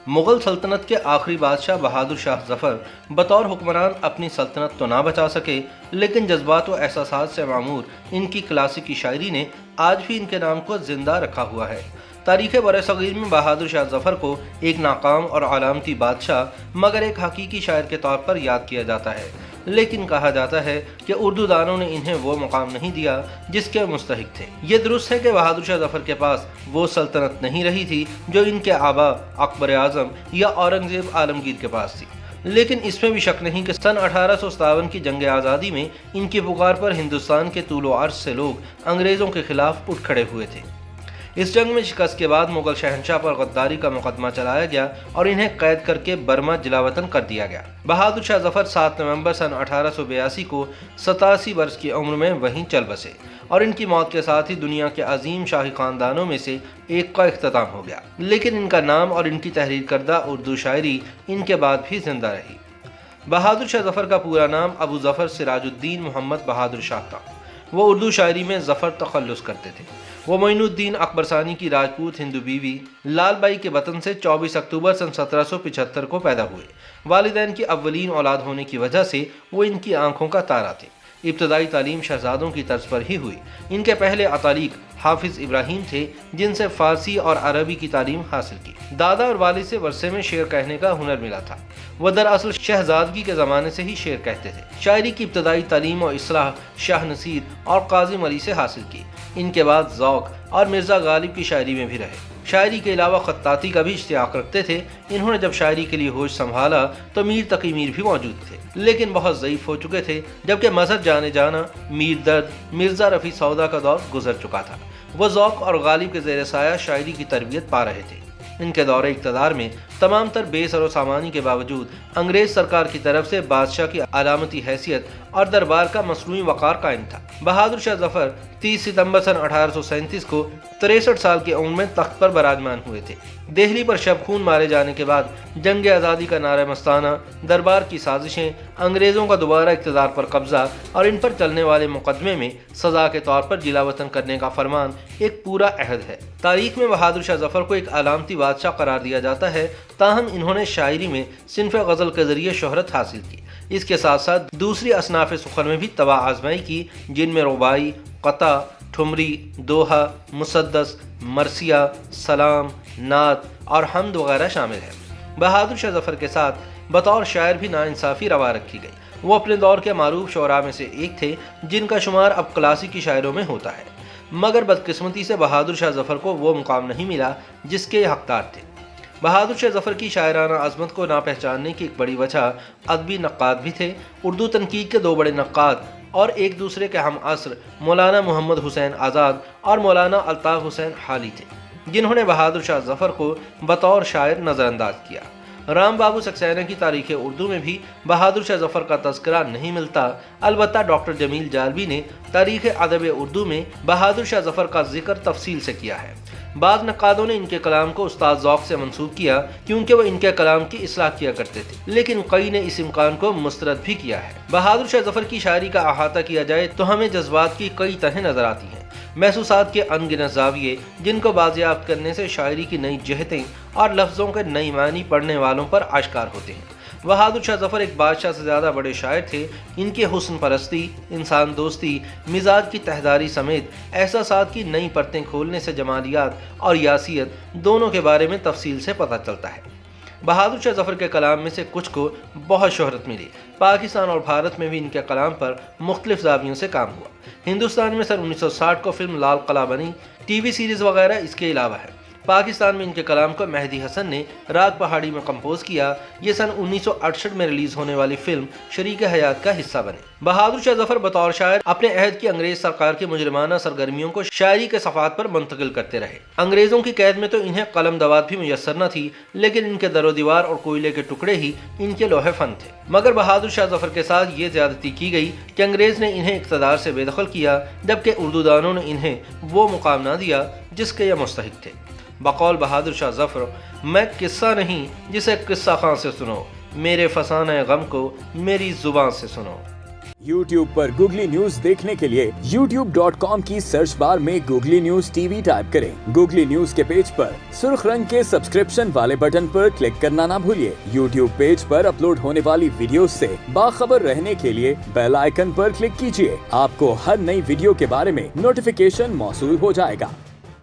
मुग़ल सल्तनत के आखिरी बादशाह बहादुर शाह ज़फ़र बतौर हुक्मरान अपनी सल्तनत तो ना बचा सके, लेकिन जज्बात व एहसासात से मामूर इनकी क्लासिकी शायरी ने आज भी इनके नाम को ज़िंदा रखा हुआ है। तारीख़ बर-ए-सग़ीर में बहादुर शाह ज़फ़र को एक नाकाम और अलामती बादशाह मगर एक हकीकी शायर के तौर पर याद किया जाता है, लेकिन कहा जाता है कि उर्दू दानों ने इन्हें वो मुकाम नहीं दिया जिसके मुस्तहिक थे। ये दुरुस्त है कि बहादुर शाह ज़फ़र के पास वो सल्तनत नहीं रही थी जो इनके आबा अकबर आज़म या औरंगज़ेब आलमगीर के पास थी, लेकिन इसमें भी शक नहीं कि सन 1857 की जंग आज़ादी में इनकी पुकार पर हिंदुस्तान के तूलो अर्ज़ से लोग अंग्रेज़ों के खिलाफ उठ खड़े हुए थे। इस जंग में शिकस्त के बाद मुग़ल शहंशाह पर गद्दारी का मुकदमा चलाया गया और इन्हें कैद करके बर्मा जिलावतन कर दिया गया। बहादुर शाह ज़फ़र 7 नवंबर सन 1882 को 87 वर्ष की उम्र में वहीं चल बसे और इनकी मौत के साथ ही दुनिया के अजीम शाही ख़ानदानों में से एक का इख्तिताम हो गया, लेकिन इनका नाम और इनकी तहरीर करदा उर्दू शायरी इनके बाद भी जिंदा रही। बहादुर शाह ज़फ़र का पूरा नाम अबू ज़फ़र सिराजुद्दीन मोहम्मद बहादुर शाह था। वो उर्दू शायरी में ज़फ़र तखल्लुस करते थे। वो मोइनुद्दीन अकबर सानी की राजपूत हिंदू बीवी लाल बाई के वतन से 24 अक्टूबर सन 1775 को पैदा हुए। वालिदैन की अव्वलीन औलाद होने की वजह से वो इनकी आंखों का तारा थे। इब्तदाई तालीम शहजादों की तर्ज पर ही हुई। इनके पहले अतालिक हाफिज़ इब्राहिम थे, जिनसे फ़ारसी और अरबी की तालीम हासिल की। दादा और वालिद से वर्षे में शेर कहने का हुनर मिला था। वह दरअसल शहजादगी के ज़माने से ही शेर कहते थे। शायरी की इब्तदाई तालीम और इस्लाह शाह नसीर और काज़िम अली से हासिल की। इनके बाद ज़ौक़ और मिर्ज़ा गालिब की शायरी में भी रहे। शायरी के अलावा ख़त्ताती का भी इश्तियाक़ रखते थे। इन्होंने जब शायरी के लिए होश संभाला तो मीर तकी मीर भी मौजूद थे, लेकिन बहुत ज़ईफ़ हो चुके थे, जबकि मज़हर जाने जाना मीर दर्द मिर्ज़ा रफ़ी सौदा का दौर गुजर चुका था। वह ज़ौक़ और गालिब के ज़ेर साया शायरी की तरबियत पा रहे थे। इनके दौरे इक़्तिदार में तमाम तर बेसर व सामानी के बावजूद अंग्रेज़ सरकार की तरफ से बादशाह की अलामती हैसियत और दरबार का मसनूई वक़ार कायम था। बहादुर शाह ज़फ़र 30 सितंबर सन 1837 को 63 साल की उम्र में तख्त पर बराजमान हुए थे। दिल्ली पर शब खून मारे जाने के बाद जंग आज़ादी का नारा मस्ताना, दरबार की साजिशें, अंग्रेज़ों का दोबारा इक़्तिदार पर कब्ज़ा और इन पर चलने वाले मुकदमे में सज़ा के तौर पर जिलावतन करने का फरमान एक पूरा अहद है। तारीख़ में बहादुर शाह ज़फ़र को एक अलामती बादशाह करार दिया जाता है, ताहम इन्होंने शायरी में सिन्फ़ गज़ल के ज़रिए शोहरत हासिल की। इसके साथ साथ दूसरी असनाफ़ सुखन में भी तवा आजमाई की, जिनमें रुबाई, क़ता, ठुमरी, दोहा, मुसद्दस, मरसिया, सलाम, नात और हमद वगैरह शामिल है। बहादुर शाह ज़फ़र के साथ बतौर शायर भी नाइंसाफ़ी रवा रखी गई। वो अपने दौर के मारूफ शोरा में से एक थे, जिनका शुमार अब क्लासिकी शायरों में होता है, मगर बदकिस्मती से बहादुर शाह ज़फ़र को वो मुकाम नहीं मिला जिसके हकदार थे। बहादुर शाह ज़फ़र की शायराना अज़मत को ना पहचानने की एक बड़ी वजह अदबी नक्काद भी थे। उर्दू तनकीद के दो बड़े नक्काद और एक दूसरे के हम असर मौलाना मोहम्मद हुसैन आज़ाद और मौलाना अल्ताफ़ हुसैन हाली थे, जिन्होंने बहादुर शाह ज़फ़र को बतौर शायर नज़रअंदाज किया। राम बाबू सक्सेना की तारीख़ उर्दू में भी बहादुर शाह ज़फ़र का तज़किरा नहीं मिलता। अलबत्ता डॉक्टर जमील जालबी ने तारीख़ अदब उर्दू में बहादुर शाह ज़फ़र का जिक्र तफसील से किया है। बाद नक्कादों ने इनके कलाम को उस्ताद ज़ौक़ से मंसूब किया, क्योंकि वह इनके कलाम की इस्लाह किया करते थे, लेकिन कई ने इस इम्कान को मुस्तरद भी किया है। बहादुर शाह ज़फ़र की शायरी का अहाता किया जाए तो हमें जज्बात की कई तरह नज़र आती हैं, महसूसात के अनगिनत ज़ाविये, जिनको बाज़ियाब्त करने से शायरी की नई जहतें और लफ्ज़ों के नई मानी पढ़ने वालों पर आश्कार होते हैं। बहादुर शाह ज़फ़र एक बादशाह से ज़्यादा बड़े शायर थे। इनके हुस्न परस्ती, इंसान दोस्ती, मिजाज की तहदारी समेत एहसासात की नई परतें खोलने से जमालियात और यासियत दोनों के बारे में तफसील से पता चलता है। बहादुर शाह ज़फ़र के कलाम में से कुछ को बहुत शोहरत मिली। पाकिस्तान और भारत में भी इनके कलाम पर मुख्तलिफ ज़ावियों से काम हुआ। हिंदुस्तान में सन 1960 को फिल्म लाल किला बनी, टीवी सीरीज़ वगैरह इसके अलावा है। पाकिस्तान में इनके कलाम को मेहदी हसन ने राग पहाड़ी में कंपोज किया। ये सन 1968 में रिलीज होने वाली फिल्म शरीक हयात का हिस्सा बने। बहादुर शाह ज़फ़र बतौर शायर अपने अहद की अंग्रेज सरकार की मुजरिमाना सरगर्मियों को शायरी के सफ़ात पर मुंतकिल करते रहे। अंग्रेज़ों की कैद में तो इन्हें कलम दवात भी मुयस्सर न थी, लेकिन इनके दरो दीवार और कोयले के टुकड़े ही इनके लोहे फन थे। मगर बहादुर शाह ज़फ़र के साथ ये ज़्यादती की गई कि अंग्रेज़ ने इन्हें इक़्तिदार से बेदखल किया, जबकि उर्दू दानों ने इन्हें वो मुकाम ना दिया जिसके ये मुस्तहिक थे। बकौल बहादुर शाह ज़फ़र, मैं किस्सा नहीं जिसे किस्सा खां से सुनो, मेरे फसाने गम को मेरी ज़ुबान से सुनो। YouTube पर गूगली न्यूज देखने के लिए youtube.com की सर्च बार में गूगली न्यूज टीवी टाइप करें। गूगली न्यूज के पेज पर सुर्ख रंग के सब्सक्रिप्शन वाले बटन पर क्लिक करना ना भूलिए। YouTube पेज पर अपलोड होने वाली वीडियोस से बाखबर रहने के लिए बेल आइकन पर क्लिक कीजिए। आपको हर नई वीडियो के बारे में नोटिफिकेशन मौसूल हो जाएगा।